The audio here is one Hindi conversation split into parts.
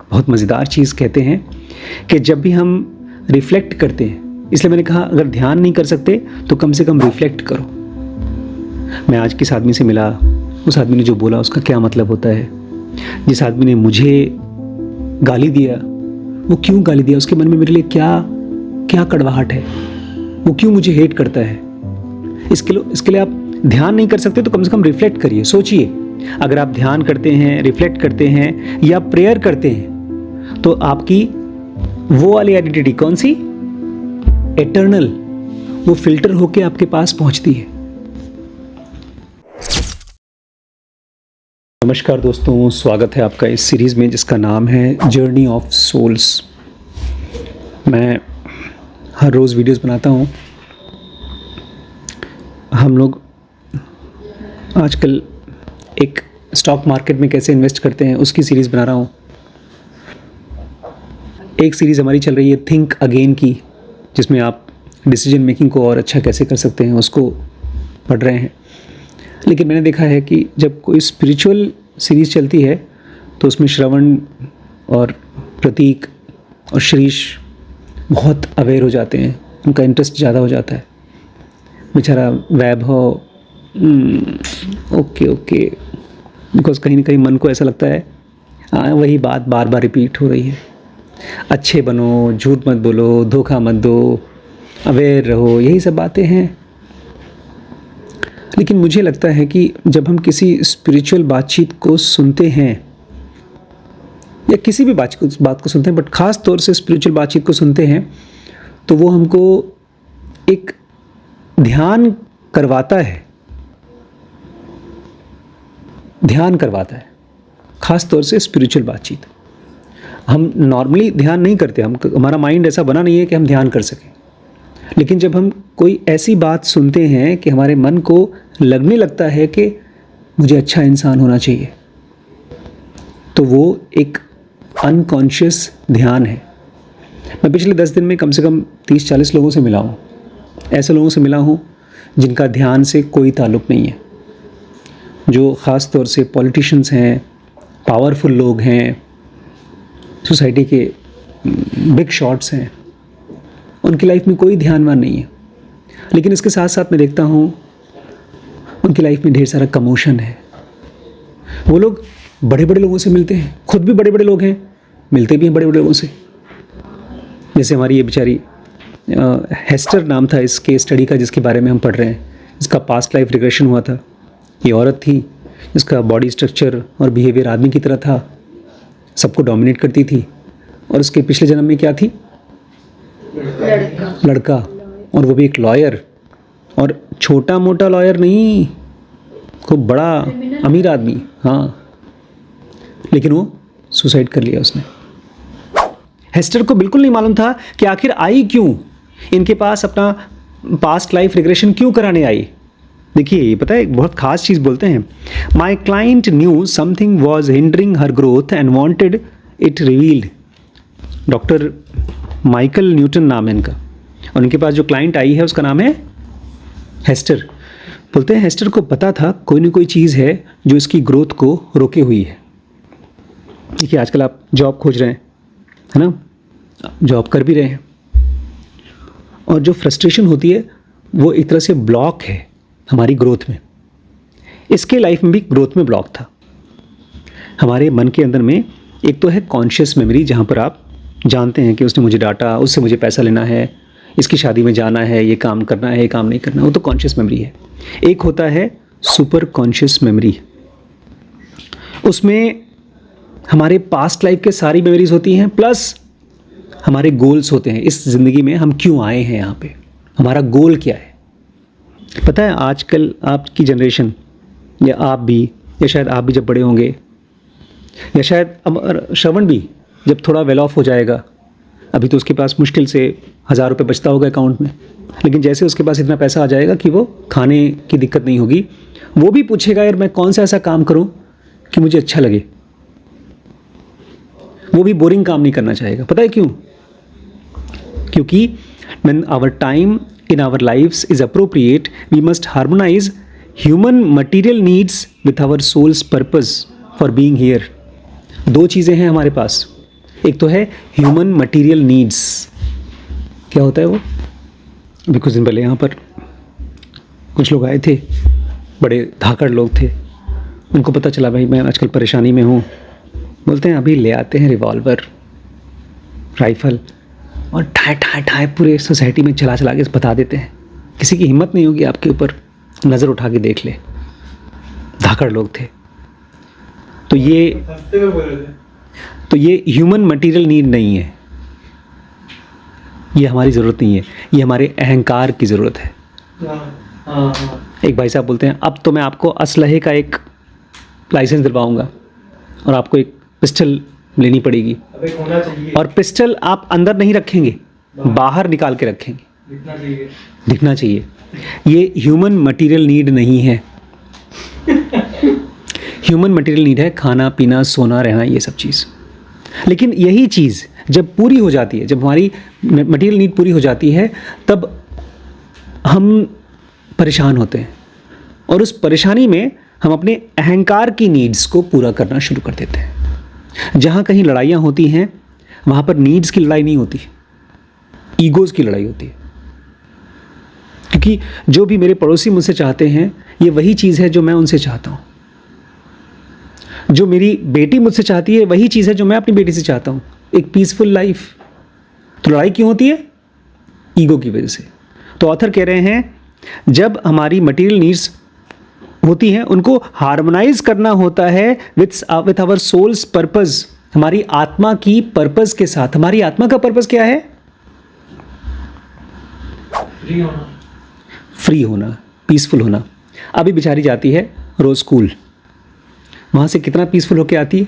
बहुत मज़ेदार चीज़ कहते हैं कि जब भी हम रिफ्लेक्ट करते हैं, इसलिए मैंने कहा अगर ध्यान नहीं कर सकते तो कम से कम रिफ्लेक्ट करो। मैं आज किस आदमी से मिला, उस आदमी ने जो बोला उसका क्या मतलब होता है, जिस आदमी ने मुझे गाली दिया वो क्यों गाली दिया, उसके मन में मेरे लिए क्या क्या कड़वाहट है, वो क्यों मुझे हेट करता है। इसके लिए आप ध्यान नहीं कर सकते तो कम से कम रिफ्लेक्ट करिए, सोचिए। अगर आप ध्यान करते हैं, रिफ्लेक्ट करते हैं या प्रेयर करते हैं तो आपकी वो वाली आइडेंटिटी कौन सी, एटर्नल, वो फिल्टर होके आपके पास पहुंचती है। नमस्कार दोस्तों, स्वागत है आपका इस सीरीज़ में जिसका नाम है जर्नी ऑफ सोल्स। मैं हर रोज़ वीडियोस बनाता हूँ। हम लोग आजकल एक स्टॉक मार्केट में कैसे इन्वेस्ट करते हैं उसकी सीरीज़ बना रहा हूँ। एक सीरीज़ हमारी चल रही है थिंक अगेन की, जिसमें आप डिसीजन मेकिंग को और अच्छा कैसे कर सकते हैं उसको पढ़ रहे हैं। लेकिन मैंने देखा है कि जब कोई स्पिरिचुअल सीरीज़ चलती है तो उसमें श्रवण और प्रतीक और श्रीश बहुत अवेयर हो जाते हैं, उनका इंटरेस्ट ज़्यादा हो जाता है। बेचारा वैभव ओके बिकॉज कहीं ना कहीं मन को ऐसा लगता है वही बात बार बार रिपीट हो रही है। अच्छे बनो, झूठ मत बोलो, धोखा मत दो, अवेयर रहो, यही सब बातें हैं। लेकिन मुझे लगता है कि जब हम किसी स्पिरिचुअल बातचीत को सुनते हैं या किसी भी बात को सुनते हैं, बट ख़ास तौर से स्पिरिचुअल बातचीत को सुनते हैं, तो वो हमको एक ध्यान करवाता है, ख़ास तौर से स्पिरिचुअल बातचीत। हम नॉर्मली ध्यान नहीं करते, हमारा माइंड ऐसा बना नहीं है कि हम ध्यान कर सकें। लेकिन जब हम कोई ऐसी बात सुनते हैं कि हमारे मन को लगने लगता है कि मुझे अच्छा इंसान होना चाहिए, तो वो एक अनकॉन्शियस ध्यान है। मैं पिछले 10 दिन में कम से कम 30-40 लोगों से मिला हूँ। ऐसे लोगों से मिला हूँ जिनका ध्यान से कोई ताल्लुक़ नहीं है, जो ख़ास तौर से पॉलिटिशियंस हैं, पावरफुल लोग हैं, सोसाइटी के बिग शॉट्स हैं, उनकी लाइफ में कोई ध्यानवान नहीं है। लेकिन इसके साथ साथ मैं देखता हूँ उनकी लाइफ में ढेर सारा कमोशन है। वो लोग बड़े बड़े लोगों से मिलते हैं, खुद भी बड़े बड़े लोग हैं, मिलते भी हैं बड़े बड़े लोगों से। जैसे हमारी ये बेचारी हेस्टर नाम था इस केस स्टडी का जिसके बारे में हम पढ़ रहे हैं, इसका पास्ट लाइफ रिग्रेशन हुआ था। ये औरत थी जिसका बॉडी स्ट्रक्चर और बिहेवियर आदमी की तरह था, सबको डोमिनेट करती थी, और उसके पिछले जन्म में क्या थी, लड़का, और वो भी एक लॉयर, और छोटा मोटा लॉयर नहीं, खूब बड़ा अमीर आदमी। हाँ, लेकिन वो सुसाइड कर लिया उसने। हेस्टर को बिल्कुल नहीं मालूम था कि आखिर आई क्यों, इनके पास अपना पास्ट लाइफ रिग्रेशन क्यों कराने आई। देखिए, ये पता है एक बहुत खास चीज़ बोलते हैं, my client new something was hindering her growth and wanted it revealed. Doctor Michael Newton नाम है इनका, और इनके पास जो क्लाइंट आई है उसका नाम है हेस्टर। बोलते हैं हेस्टर को पता था कोई ना कोई चीज़ है जो इसकी ग्रोथ को रोके हुई है। देखिए, आजकल आप जॉब खोज रहे हैं, है ना, जॉब कर भी रहे हैं, और जो फ्रस्ट्रेशन होती है वो एक तरह से ब्लॉक है हमारी ग्रोथ में। इसके लाइफ में भी ग्रोथ में ब्लॉक था। हमारे मन के अंदर में एक तो है कॉन्शियस मेमोरी, जहाँ पर आप जानते हैं कि उसने मुझे डांटा, उससे मुझे पैसा लेना है, इसकी शादी में जाना है, ये काम करना है, ये काम नहीं करना, वो तो कॉन्शियस मेमोरी है। एक होता है सुपर कॉन्शियस मेमोरी, उसमें हमारे पास्ट लाइफ के सारी मेमोरीज होती हैं, प्लस हमारे गोल्स होते हैं। इस ज़िंदगी में हम क्यों आए हैं, यहाँ पे हमारा गोल क्या है। पता है आजकल आपकी जनरेशन, या आप भी, या शायद आप भी जब बड़े होंगे, या शायद श्रवण भी जब थोड़ा वेल ऑफ हो जाएगा, अभी तो उसके पास मुश्किल से 1000 रुपये बचता होगा अकाउंट में, लेकिन जैसे उसके पास इतना पैसा आ जाएगा कि वो खाने की दिक्कत नहीं होगी, वो भी पूछेगा यार मैं कौन सा ऐसा काम करूं कि मुझे अच्छा लगे। वो भी बोरिंग काम नहीं करना चाहेगा। पता है क्यों? क्योंकि when our time in our lives is appropriate, we must harmonize human material needs with our soul's purpose for being here. दो चीज़ें हैं हमारे पास, एक तो है ह्यूमन मटेरियल नीड्स। क्या होता है वो? अभी कुछ दिन पहले यहाँ पर कुछ लोग आए थे, बड़े धाकड़ लोग थे। उनको पता चला भाई मैं आजकल परेशानी में हूँ, बोलते हैं अभी ले आते हैं रिवॉल्वर, राइफल, और ठाए ठाए ठाए पूरे सोसाइटी में चला चला के बता देते हैं। किसी की हिम्मत नहीं होगी आपके ऊपर नज़र उठा के देख ले। धाकड़ लोग थे। तो ये ह्यूमन मटेरियल नीड नहीं है, ये हमारी ज़रूरत नहीं है, ये हमारे अहंकार की ज़रूरत है। एक भाई साहब बोलते हैं अब तो मैं आपको असलहे का एक लाइसेंस दिलवाऊंगा और आपको एक पिस्टल लेनी पड़ेगी, और पिस्टल आप अंदर नहीं रखेंगे, बाहर निकाल के रखेंगे, दिखना चाहिए। ये ह्यूमन मटेरियल नीड नहीं है। ह्यूमन मटेरियल नीड है खाना पीना सोना रहना, ये सब चीज़। लेकिन यही चीज़ जब पूरी हो जाती है, जब हमारी मटेरियल नीड पूरी हो जाती है, तब हम परेशान होते हैं, और उस परेशानी में हम अपने अहंकार की नीड्स को पूरा करना शुरू कर देते हैं। जहाँ कहीं लड़ाइयाँ होती हैं वहाँ पर नीड्स की लड़ाई नहीं होती, ईगोज़ की लड़ाई होती है। क्योंकि जो भी मेरे पड़ोसी मुझसे चाहते हैं ये वही चीज़ है जो मैं उनसे चाहता हूँ। जो मेरी बेटी मुझसे चाहती है वही चीज़ है जो मैं अपनी बेटी से चाहता हूँ, एक पीसफुल लाइफ। तो लड़ाई क्यों होती है? ईगो की वजह से। तो ऑथर कह रहे हैं जब हमारी मटेरियल नीड्स होती हैं उनको हार्मोनाइज करना होता है विथ आवर सोल्स पर्पस, हमारी आत्मा की पर्पस के साथ। हमारी आत्मा का पर्पस क्या है? फ्री होना, पीसफुल होना। अभी बेचारी जाती है रोज स्कूल, वहां से कितना पीसफुल होके आती है।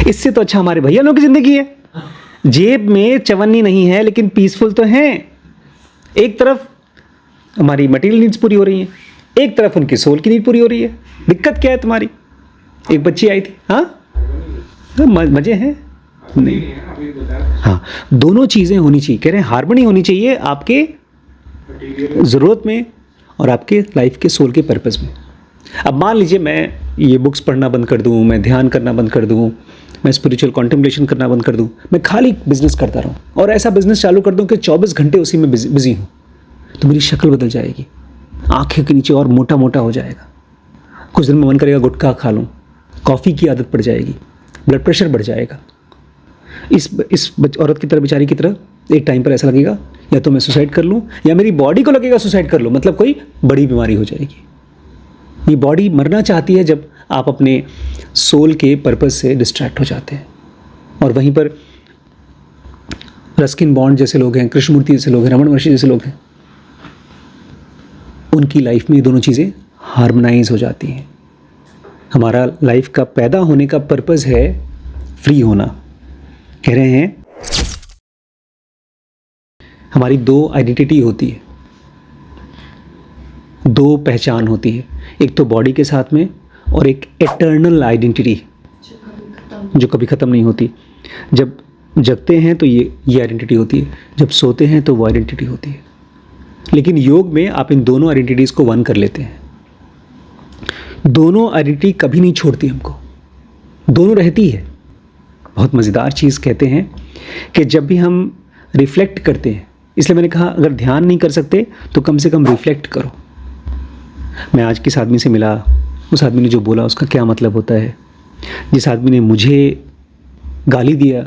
इससे तो अच्छा हमारे भैया लोगों की जिंदगी है, जेब में चवन्नी नहीं है लेकिन पीसफुल तो हैं। एक तरफ हमारी मटेरियल नीड्स पूरी हो रही हैं, एक तरफ उनकी सोल की नीड पूरी हो रही है। दिक्कत क्या है तुम्हारी? एक बच्ची आई थी, हाँ मजे हैं नहीं, हाँ दोनों चीज़ें होनी चाहिए। कह रहे हैं हार्मनी होनी चाहिए आपके ज़रूरत में और आपके लाइफ के सोल के पर्पस में। अब मान लीजिए मैं ये बुक्स पढ़ना बंद कर दूँ, मैं ध्यान करना बंद कर दूँ, मैं स्पिरिचुअल कॉन्टेम्पलेशन करना बंद कर दूँ, मैं खाली बिजनेस करता रहूँ और ऐसा बिजनेस चालू कर दूँ कि 24 घंटे उसी में बिजी हूँ, तो मेरी शक्ल बदल जाएगी, आँखें के नीचे और मोटा मोटा हो जाएगा। कुछ दिन में मन करेगा गुटखा खा लूँ, कॉफ़ी की आदत पड़ जाएगी, ब्लड प्रेशर बढ़ जाएगा। इस औरत की तरह, बेचारी की तरह एक टाइम पर ऐसा लगेगा या तो मैं सुसाइड कर लूँ या मेरी बॉडी को लगेगा सुसाइड कर लूँ, मतलब कोई बड़ी बीमारी हो जाएगी। ये बॉडी मरना चाहती है जब आप अपने सोल के पर्पस से डिस्ट्रैक्ट हो जाते हैं। और वहीं पर रस्किन बॉन्ड जैसे लोग हैं, कृष्णमूर्ति जैसे लोग हैं, रमन महर्षि जैसे लोग हैं, उनकी लाइफ में ये दोनों चीज़ें हार्मोनाइज हो जाती हैं। हमारा लाइफ का पैदा होने का पर्पस है फ्री होना। कह रहे हैं हमारी दो आइडेंटिटी होती है, दो पहचान होती है, एक तो बॉडी के साथ में और एक एटर्नल आइडेंटिटी जो कभी ख़त्म नहीं होती। जब जगते हैं तो ये आइडेंटिटी होती है, जब सोते हैं तो वो आइडेंटिटी होती है। लेकिन योग में आप इन दोनों आइडेंटिटीज़ को वन कर लेते हैं। दोनों आइडेंटिटी कभी नहीं छोड़ती हमको, दोनों रहती है। बहुत मज़ेदार चीज़ कहते हैं कि जब भी हम रिफ्लेक्ट करते हैं, इसलिए मैंने कहा अगर ध्यान नहीं कर सकते तो कम से कम रिफ्लेक्ट करो। मैं आज किस आदमी से मिला, उस आदमी ने जो बोला उसका क्या मतलब होता है, जिस आदमी ने मुझे गाली दिया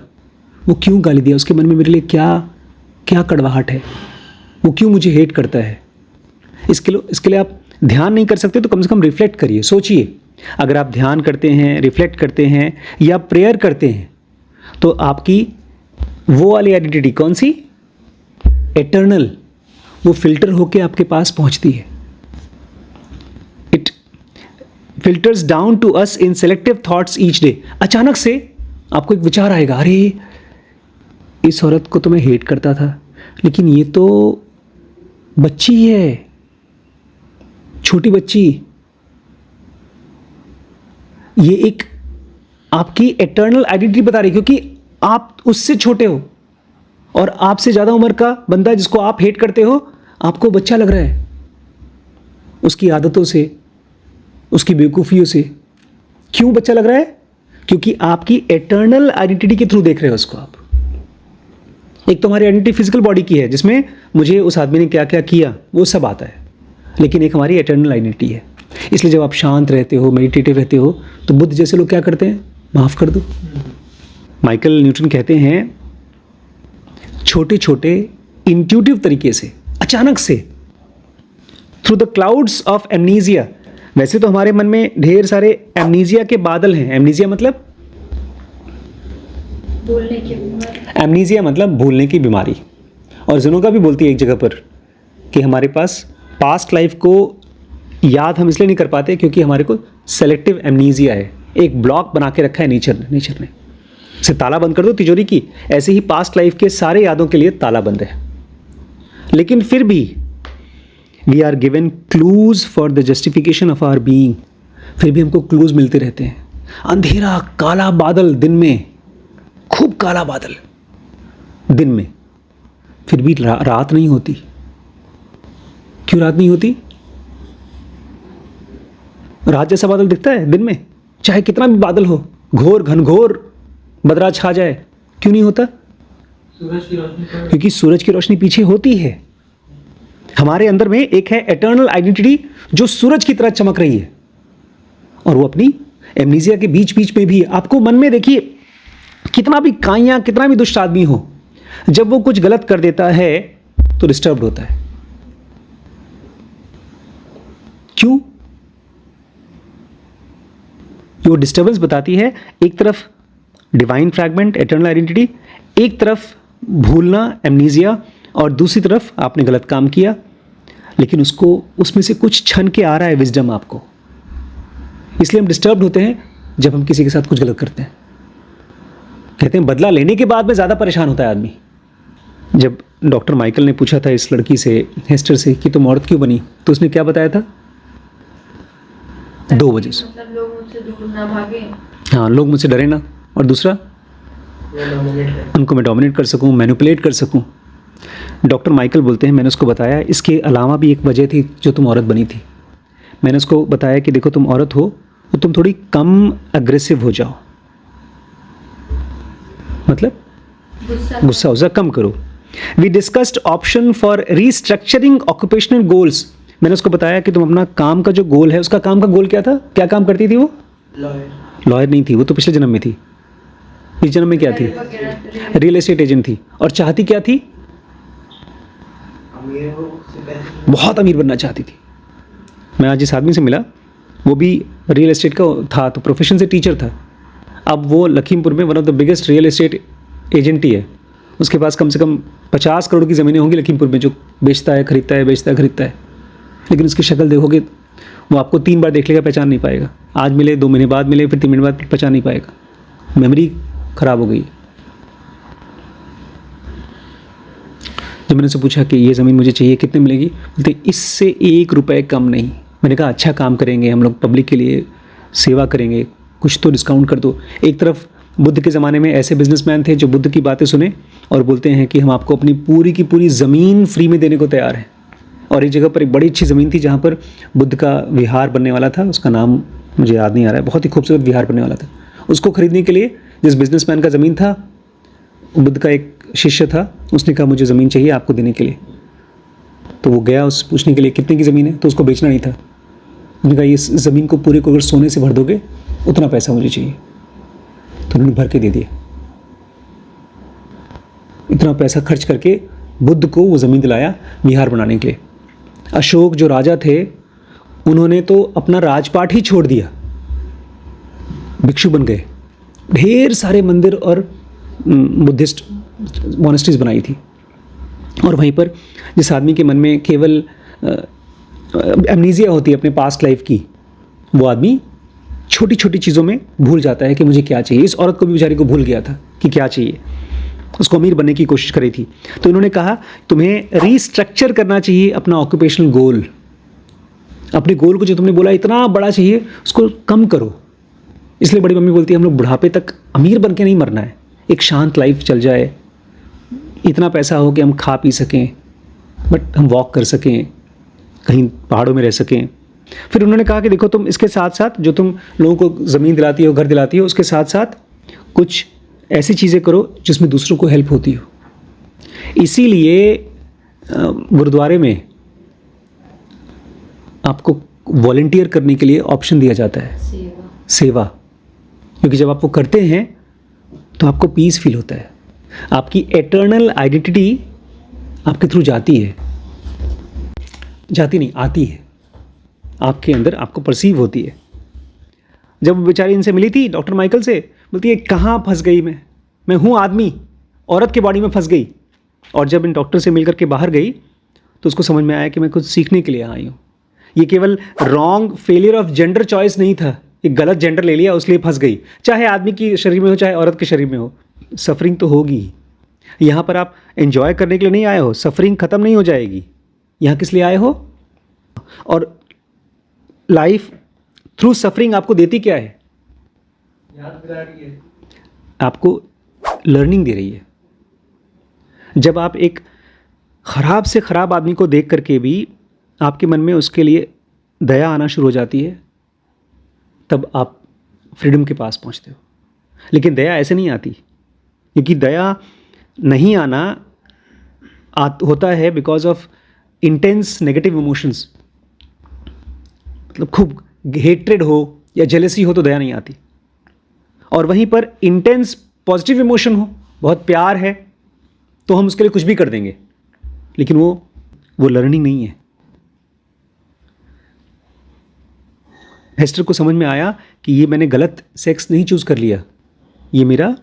वो क्यों गाली दिया, उसके मन में मेरे लिए क्या क्या कड़वाहट है, वो क्यों मुझे हेट करता है। इसके लिए आप ध्यान नहीं कर सकते तो कम से कम रिफ्लेक्ट करिए, सोचिए। अगर आप ध्यान करते हैं, रिफ्लेक्ट करते हैं या प्रेयर करते हैं तो आपकी वो वाली आइडेंटिटी कौन सी, एटर्नल, वो फिल्टर होके आपके पास पहुंचती है। It filters down to us in selective thoughts each day. अचानक से आपको एक विचार आएगा, अरे इस औरत को तो मैं हेट करता था लेकिन ये तो बच्ची है, छोटी बच्ची। ये एक आपकी एटर्नल आइडेंटिटी बता रही, क्योंकि आप उससे छोटे हो और आपसे ज़्यादा उम्र का बंदा जिसको आप हेट करते हो आपको बच्चा लग रहा है, उसकी आदतों से, उसकी बेवकूफ़ियों से। क्यों बच्चा लग रहा है? क्योंकि आपकी एटर्नल आइडेंटिटी के थ्रू देख रहे हो उसको आप। एक तो हमारी आइडेंटिटी फिजिकल बॉडी की है जिसमें मुझे उस आदमी ने क्या क्या किया वो सब आता है, लेकिन एक हमारी एटर्नल आइडेंटिटी है। इसलिए जब आप शांत रहते हो, मेडिटेटिव रहते हो, तो बुद्ध जैसे लोग क्या करते हैं, माफ़ कर दो। माइकल न्यूटन कहते हैं छोटे छोटे इंट्यूटिव तरीके से, अचानक से, through the clouds of amnesia. वैसे तो हमारे मन में ढेर सारे एमनीजिया के बादल हैं। एमनीजिया मतलब भूलने की बीमारी। एमनीजिया मतलब भूलने की बीमारी। और जुनोगा भी बोलती है एक जगह पर कि हमारे पास पास्ट लाइफ को याद हम इसलिए नहीं कर पाते क्योंकि हमारे को सेलेक्टिव एमनीजिया है। एक ब्लॉक बना के रखा है नेचर ने। से ताला बंद कर दो तिजोरी की, ऐसे ही पास्ट लाइफ के सारे यादों के लिए ताला बंद है। लेकिन फिर भी we are given clues for the justification of our being. फिर भी हमको क्लूज मिलते रहते हैं। अंधेरा काला बादल दिन में, खूब काला बादल दिन में, फिर भी रात नहीं होती। क्यों रात नहीं होती? रात जैसा बादल दिखता है दिन में, चाहे कितना भी बादल हो, घोर घनघोर बदरा छा जाए, क्यों नहीं होता? सूरज की रोशनी पर। क्योंकि सूरज की रोशनी पीछे होती है। हमारे अंदर में एक है एटर्नल आइडेंटिटी जो सूरज की तरह चमक रही है, और वो अपनी एमनीजिया के बीच बीच में भी आपको मन में, देखिए कितना भी काइयां, कितना भी दुष्ट आदमी हो, जब वो कुछ गलत कर देता है तो डिस्टर्ब होता है। क्यों? वो डिस्टर्बेंस बताती है एक तरफ डिवाइन फ्रैगमेंट, एटर्नल आइडेंटिटी, एक तरफ भूलना, एमनीजिया, और दूसरी तरफ आपने गलत काम किया, लेकिन उसको उसमें से कुछ छन के आ रहा है विजडम आपको। इसलिए हम डिस्टर्ब होते हैं जब हम किसी के साथ कुछ गलत करते हैं। कहते हैं बदला लेने के बाद में ज़्यादा परेशान होता है आदमी। जब डॉक्टर माइकल ने पूछा था इस लड़की से, हेस्टर से, कि तुम औरत क्यों बनी, तो उसने क्या बताया था? 2 वजह से। मतलब लोग मुझसे दूर ना भागे। हाँ, लोग मुझसे डरे ना, और दूसरा उनको मैं डोमिनेट कर सकूं, मैनिपुलेट कर सकूं। डॉक्टर माइकल बोलते हैं, मैंने उसको बताया इसके अलावा भी एक वजह थी जो तुम औरत बनी थी। मैंने उसको बताया कि देखो तुम औरत हो तो तुम थोड़ी कम अग्रेसिव हो जाओ, मतलब गुस्सा कम करो। We discussed option for restructuring occupational goals. मैंने उसको बताया कि तुम अपना काम का जो गोल है, उसका काम का गोल क्या था, क्या काम करती थी वो? लॉयर नहीं थी वो, तो पिछले जन्म में थी। इस जन्म में क्या थी? रियल एस्टेट एजेंट थी। और चाहती क्या थी? बहुत अमीर बनना चाहती थी। मैं आज जिस आदमी से मिला वो भी रियल एस्टेट का था, तो प्रोफेशन से टीचर था। अब वो लखीमपुर में one of the biggest real estate agent ही है। उसके पास कम से कम 50 करोड़ की ज़मीनें होंगी लखीमपुर में, जो बेचता है खरीदता है, बेचता है खरीदता है। लेकिन उसकी शक्ल देखोगे वो आपको 3 बार देख लेगा, पहचान नहीं पाएगा। आज मिले, 2 महीने बाद मिले, फिर 3 महीने बाद पहचान नहीं पाएगा। मेमोरी खराब हो गई। जब मैंने उससे पूछा कि ये ज़मीन मुझे चाहिए, कितने मिलेगी, बोलते इससे 1 रुपये कम नहीं। मैंने कहा अच्छा काम करेंगे हम लोग, पब्लिक के लिए सेवा करेंगे, कुछ तो डिस्काउंट कर दो। एक तरफ बुद्ध के ज़माने में ऐसे बिजनेसमैन थे जो बुद्ध की बातें सुने और बोलते हैं कि हम आपको अपनी पूरी की पूरी ज़मीन फ्री में देने को तैयार हैं। और एक जगह पर एक बड़ी अच्छी ज़मीन थी जहाँ पर बुद्ध का विहार बनने वाला था, उसका नाम मुझे याद नहीं आ रहा है, बहुत ही खूबसूरत विहार बनने वाला था। उसको खरीदने के लिए जिस बिजनेसमैन का ज़मीन था, बुद्ध का एक शिष्य था, उसने कहा मुझे ज़मीन चाहिए आपको देने के लिए। तो वो गया उस पूछने के लिए कितने की ज़मीन है, तो उसको बेचना नहीं था। उन्होंने कहा इस ज़मीन को पूरे को अगर सोने से भर दोगे उतना पैसा मुझे चाहिए। तो उन्होंने भर के दे दिया। इतना पैसा खर्च करके बुद्ध को वो ज़मीन दिलाया विहार बनाने के लिए। अशोक जो राजा थे उन्होंने तो अपना राजपाट ही छोड़ दिया, भिक्षु बन गए। ढेर सारे मंदिर और बुद्धिस्ट मॉनेस्ट्रीज बनाई थी। और वहीं पर जिस आदमी के मन में केवल एमनीजिया होती है अपने पास्ट लाइफ की, वो आदमी छोटी छोटी चीज़ों में भूल जाता है कि मुझे क्या चाहिए। इस औरत को भी बेचारी को भूल गया था कि क्या चाहिए, उसको अमीर बनने की कोशिश करी थी। तो इन्होंने कहा तुम्हें रीस्ट्रक्चर करना चाहिए अपना ऑक्यूपेशनल गोल। अपने गोल को जो तुमने बोला इतना बड़ा चाहिए, उसको कम करो। इसलिए बड़ी मम्मी बोलती है हम लोग बुढ़ापे तक अमीर बन के नहीं मरना है, एक शांत लाइफ चल जाए, इतना पैसा हो कि हम खा पी सकें, बट हम वॉक कर सकें, कहीं पहाड़ों में रह सकें, फिर उन्होंने कहा कि देखो तुम इसके साथ साथ जो तुम लोगों को ज़मीन दिलाती हो, घर दिलाती हो, उसके साथ साथ कुछ ऐसी चीज़ें करो जिसमें दूसरों को हेल्प होती हो। इसीलिए गुरुद्वारे में आपको वॉलंटियर करने के लिए ऑप्शन दिया जाता है, सेवा। क्योंकि जब आप वो करते हैं तो आपको पीस फील होता है, आपकी एटर्नल आइडेंटिटी आपके थ्रू जाती है, जाती नहीं आती है, आपके अंदर आपको परसीव होती है। जब वो बेचारी इनसे मिली थी डॉक्टर माइकल से, बोलती है कहाँ फंस गई मैं हूँ आदमी, औरत के बॉडी में फंस गई। और जब इन डॉक्टर से मिलकर के बाहर गई तो उसको समझ में आया कि मैं कुछ सीखने के लिए आई हूँ। ये केवल wrong failure of gender choice नहीं था, एक गलत जेंडर ले लिया उसलिए फंस गई। चाहे आदमी की शरीर में हो चाहे औरत के शरीर में हो, सफरिंग तो होगी। यहाँ पर आप एंजॉय करने के लिए नहीं आए हो, सफरिंग ख़त्म नहीं हो जाएगी। यहाँ किस लिए आए हो? और लाइफ थ्रू सफरिंग आपको देती क्या है? याद दिला रही है। आपको लर्निंग दे रही है। जब आप एक ख़राब से ख़राब आदमी को देख करके भी आपके मन में उसके लिए दया आना शुरू हो जाती है, तब आप फ्रीडम के पास पहुंचते हो। लेकिन दया ऐसे नहीं आती, क्योंकि दया नहीं आना होता है because of intense negative emotions. मतलब खूब हेट्रेड हो या जेलसी हो तो दया नहीं आती। और वहीं पर इंटेंस पॉजिटिव इमोशन हो, बहुत प्यार है, तो हम उसके लिए कुछ भी कर देंगे। लेकिन वो लर्निंग नहीं है। हेस्टर को समझ में आया कि ये मैंने गलत सेक्स नहीं चूज़ कर लिया, ये मेरा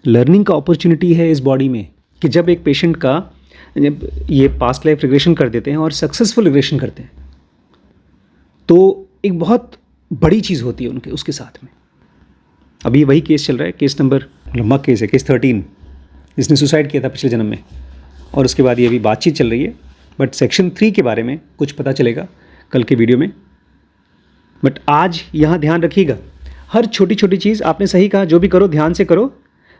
लर्निंग का अपॉर्चुनिटी है इस बॉडी में। कि जब एक पेशेंट का जब ये पास्ट लाइफ रिग्रेशन कर देते हैं और सक्सेसफुल रिग्रेशन करते हैं, तो एक बहुत बड़ी चीज़ होती है उसके साथ में। अभी वही केस चल रहा है, केस नंबर लंबा केस है, केस 13, जिसने सुसाइड किया था पिछले जन्म में। और उसके बाद ये अभी बातचीत चल रही है, बट सेक्शन 3 के बारे में कुछ पता चलेगा कल के वीडियो में। बट आज यहाँ ध्यान रखिएगा, हर छोटी छोटी चीज़ आपने सही कहा, जो भी करो ध्यान से करो,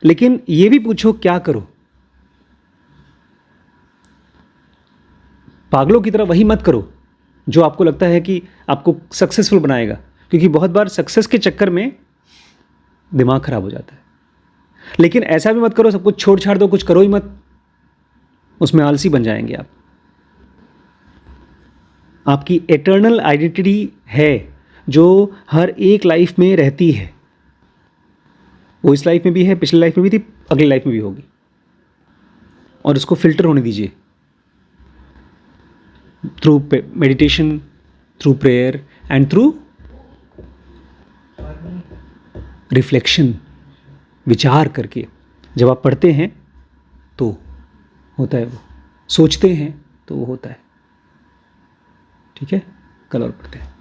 लेकिन ये भी पूछो क्या करो। पागलों की तरह वही मत करो जो आपको लगता है कि आपको सक्सेसफुल बनाएगा, क्योंकि बहुत बार सक्सेस के चक्कर में दिमाग खराब हो जाता है। लेकिन ऐसा भी मत करो सब कुछ छोड़ छाड़ दो, कुछ करो ही मत, उसमें आलसी बन जाएंगे आप। आपकी एटर्नल आइडेंटिटी है जो हर एक लाइफ में रहती है। वो इस लाइफ में भी है, पिछली लाइफ में भी थी, अगली लाइफ में भी होगी। और उसको फिल्टर होने दीजिए through meditation, through prayer and through reflection. विचार करके जब आप पढ़ते हैं तो होता है, वो सोचते हैं तो वो होता है। ठीक है, कल और पढ़ते हैं।